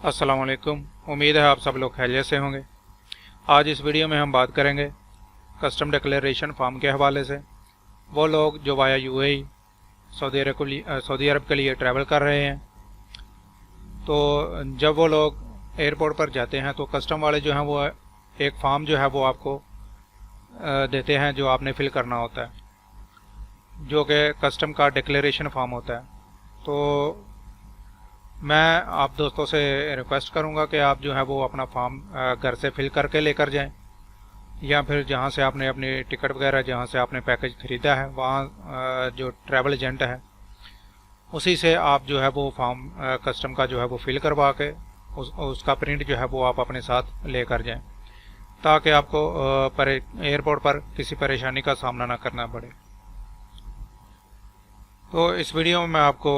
अस्सलाम वालेकुम। उम्मीद है आप सब लोग खैरियत से होंगे। आज इस वीडियो में हम बात करेंगे कस्टम डिक्लेरेशन फॉर्म के हवाले से। वो लोग जो वाया यूएई सऊदी अरब के लिए ट्रैवल कर रहे हैं, तो जब वो लोग एयरपोर्ट पर जाते हैं तो कस्टम वाले जो हैं वो एक फॉर्म जो है वो आपको देते हैं, जो आपने फिल करना होता है, जो कि कस्टम का डिक्लेरेशन फॉर्म होता है। तो मैं आप दोस्तों से रिक्वेस्ट करूंगा कि आप जो है वो अपना फॉर्म घर से फिल करके लेकर जाएं, या फिर जहां से आपने अपनी टिकट वगैरह, जहां से आपने पैकेज ख़रीदा है, वहां जो ट्रैवल एजेंट है उसी से आप जो है वो फॉर्म कस्टम का जो है वो फिल करवा के उसका प्रिंट जो है वो आप अपने साथ लेकर जाएं, ताकि आपको एयरपोर्ट पर किसी परेशानी का सामना ना करना पड़े। तो इस वीडियो में मैं आपको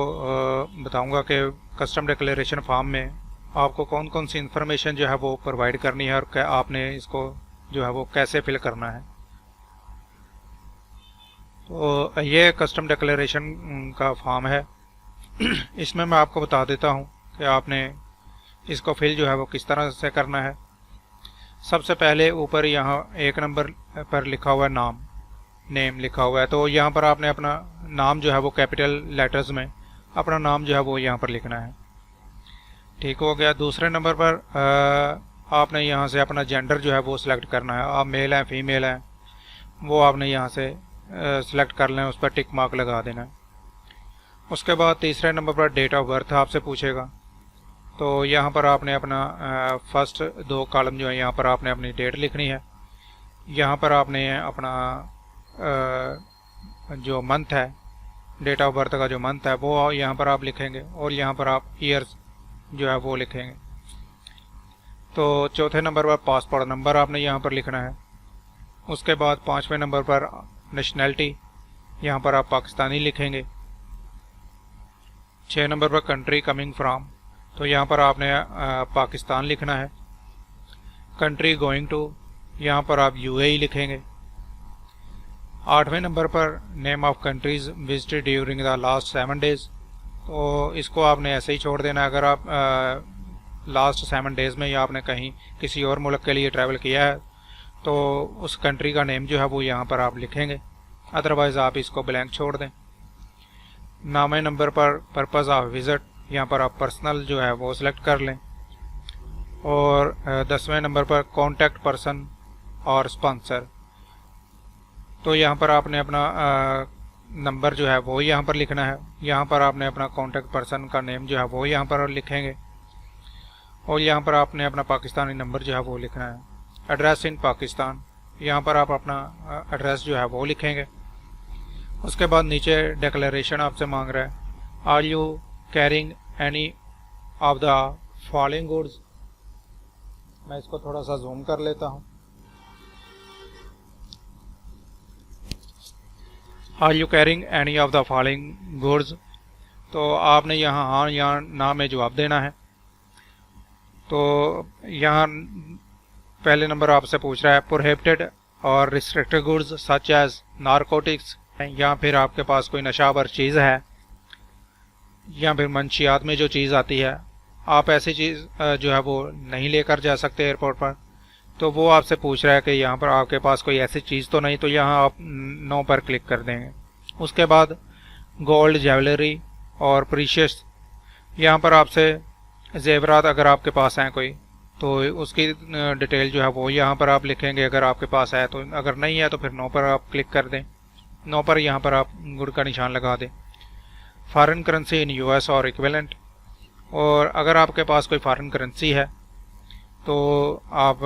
बताऊंगा कि कस्टम डिक्लेरेशन फॉर्म में आपको कौन कौन सी इन्फॉर्मेशन जो है वो प्रोवाइड करनी है और क्या आपने इसको जो है वो कैसे फिल करना है। तो ये कस्टम डिक्लेरेशन का फॉर्म है। इसमें मैं आपको बता देता हूँ कि आपने इसको फिल जो है वो किस तरह से करना है। सबसे पहले ऊपर यहाँ एक नंबर पर लिखा हुआ है नेम लिखा हुआ है, तो यहाँ पर आपने अपना नाम जो है वो कैपिटल लेटर्स में अपना नाम जो है वो यहाँ पर लिखना है। ठीक हो गया। दूसरे नंबर पर आपने यहाँ से अपना जेंडर जो है वो सिलेक्ट करना है। आप मेल हैं फीमेल हैं वो आपने यहाँ से सिलेक्ट कर लें, उस पर टिक मार्क लगा देना है। उसके बाद तीसरे नंबर पर डेट ऑफ बर्थ आपसे पूछेगा, तो यहाँ पर आपने अपना फर्स्ट दो कॉलम जो है यहाँ पर आपने अपनी डेट लिखनी है। यहाँ पर आपने अपना जो मंथ है, डेट ऑफ बर्थ का जो मंथ है वो यहाँ पर आप लिखेंगे, और यहाँ पर आप ईयर्स जो है वो लिखेंगे। तो चौथे नंबर पर पासपोर्ट नंबर आपने यहाँ पर लिखना है। उसके बाद पाँचवें नंबर पर नेशनैलिटी, यहाँ पर आप पाकिस्तानी लिखेंगे। 6 नंबर पर कंट्री कमिंग फ्राम, तो यहाँ पर आपने पाकिस्तान लिखना है। कंट्री गोइंग टू, यहाँ पर आप यूएई लिखेंगे। 8वें नंबर पर name of countries visited during the last 7 days, तो इसको आपने ऐसे ही छोड़ देना। अगर आप लास्ट 7 डेज़ में या आपने कहीं किसी और मुल्क के लिए ट्रैवल किया है तो उस कंट्री का नेम जो है वो यहाँ पर आप लिखेंगे, अदरवाइज़ आप इसको ब्लैंक छोड़ दें। 9वें नंबर पर पर्पज़ ऑफ विज़िट, यहाँ पर आप पर्सनल जो है वो सिलेक्ट कर लें। और 10वें नंबर पर कॉन्टैक्ट पर्सन और स्पॉन्सर, तो यहाँ पर आपने अपना नंबर जो है वो यहाँ पर लिखना है। यहाँ पर आपने अपना कॉन्टैक्ट पर्सन का नेम जो है वो यहाँ पर लिखेंगे, और यहाँ पर आपने अपना पाकिस्तानी नंबर जो है वो लिखना है। एड्रेस इन पाकिस्तान, यहाँ पर आप अपना एड्रेस जो है वो लिखेंगे। उसके बाद नीचे डिक्लेरेशन आपसे मांग रहा है, are you carrying any of the following goods. मैं इसको थोड़ा सा जूम कर लेता हूँ। Are you carrying any of the following goods, तो आपने यहाँ हाँ या ना में जवाब देना है। तो यहाँ पहले नंबर आपसे पूछ रहा है प्रोहिबिटेड और restricted goods such as narcotics, या फिर आपके पास कोई नशावर चीज़ है, या फिर मंशियात में जो चीज़ आती है, आप ऐसी चीज़ जो है वो नहीं लेकर जा सकते एयरपोर्ट पर, तो वो आपसे पूछ रहा है कि यहाँ पर आपके पास कोई ऐसी चीज़ तो नहीं, तो यहाँ आप नो पर क्लिक कर देंगे। उसके बाद गोल्ड ज्वेलरी और प्रीशियस, यहाँ पर आपसे जेवरात अगर आपके पास हैं कोई, तो उसकी डिटेल जो है वो यहाँ पर आप लिखेंगे अगर आपके पास है, तो अगर नहीं है तो फिर नो पर आप क्लिक कर दें। नो पर यहाँ पर आप गुड का निशान लगा दें। फॉरेन करेंसी इन यूएस और इक्विवेलेंट, और अगर आपके पास कोई फॉरेन करेंसी है तो आप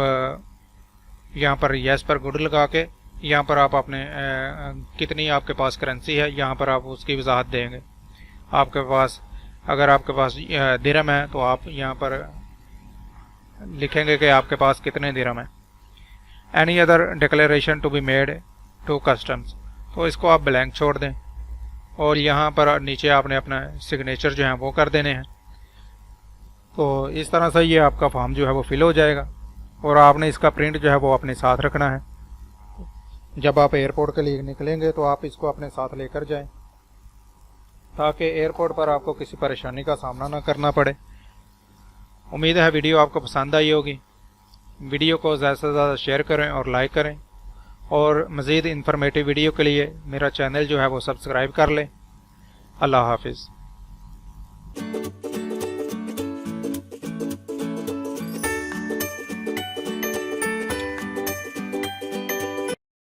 यहाँ पर येस पर गुड लगा के यहाँ पर आप अपने कितनी आपके पास करेंसी है यहाँ पर आप उसकी वजाहत देंगे। आपके पास अगर आपके पास दिरहम है तो आप यहाँ पर लिखेंगे कि आपके पास कितने दिरहम है। Any other declaration to be made to customs, तो इसको आप ब्लैंक छोड़ दें, और यहाँ पर नीचे आपने अपना सिग्नेचर जो है वो कर देने हैं। तो इस तरह से ये आपका फॉर्म जो है वो फिल हो जाएगा, और आपने इसका प्रिंट जो है वो अपने साथ रखना है। जब आप एयरपोर्ट के लिए निकलेंगे तो आप इसको अपने साथ लेकर जाएं, ताकि एयरपोर्ट पर आपको किसी परेशानी का सामना ना करना पड़े। उम्मीद है वीडियो आपको पसंद आई होगी। वीडियो को ज़्यादा से ज़्यादा शेयर करें और लाइक करें, और मज़ीद इन्फॉर्मेटिव वीडियो के लिए मेरा चैनल जो है वो सब्सक्राइब कर लें। अल्लाह हाफिज़।